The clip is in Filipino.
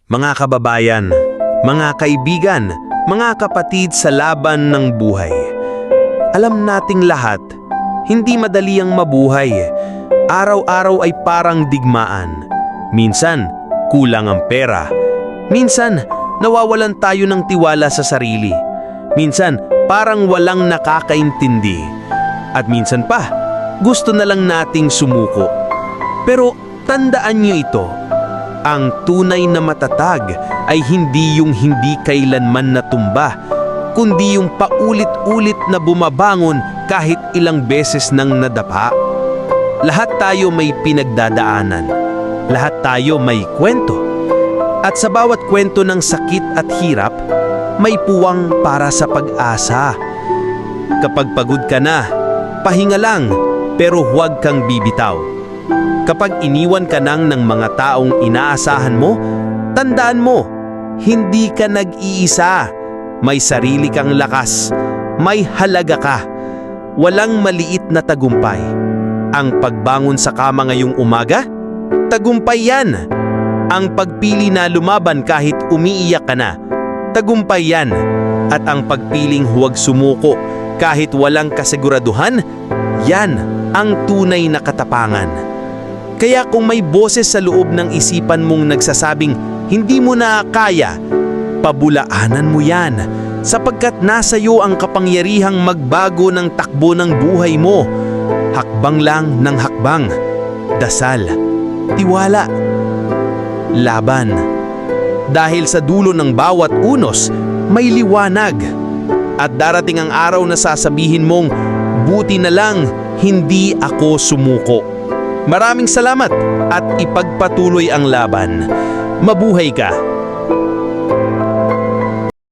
Mga kababayan, mga kaibigan, mga kapatid sa laban ng buhay. Alam nating lahat, hindi madali ang mabuhay. Araw-araw ay parang digmaan. Minsan, kulang ang pera. Minsan, nawawalan tayo ng tiwala sa sarili. Minsan, parang walang nakakaintindi. At minsan pa, gusto na lang nating sumuko. Pero tandaan niyo ito, ang tunay na matatag ay hindi yung hindi kailanman natumba, kundi yung paulit-ulit na bumabangon kahit ilang beses nang nadapa. Lahat tayo may pinagdadaanan. Lahat tayo may kwento. At sa bawat kwento ng sakit at hirap, may puwang para sa pag-asa. Kapag pagod ka na, pahinga lang, pero huwag kang bibitaw. Kapag iniwan ka ng mga taong inaasahan mo, tandaan mo, hindi ka nag-iisa. May sarili kang lakas, may halaga ka. Walang maliit na tagumpay. Ang pagbangon sa kama ngayong umaga, tagumpay yan. Ang pagpili na lumaban kahit umiiyak ka na, tagumpay yan. At ang pagpiling huwag sumuko kahit walang kasiguraduhan, yan ang tunay na katapangan. Kaya kung may boses sa loob ng isipan mong nagsasabing hindi mo na kaya, pabulaanan mo yan sapagkat nasa iyo ang kapangyarihang magbago ng takbo ng buhay mo. Hakbang lang ng hakbang, dasal, tiwala, laban. Dahil sa dulo ng bawat unos, may liwanag. At darating ang araw na sasabihin mong, buti na lang hindi ako sumuko. Maraming salamat at ipagpatuloy ang laban. Mabuhay ka!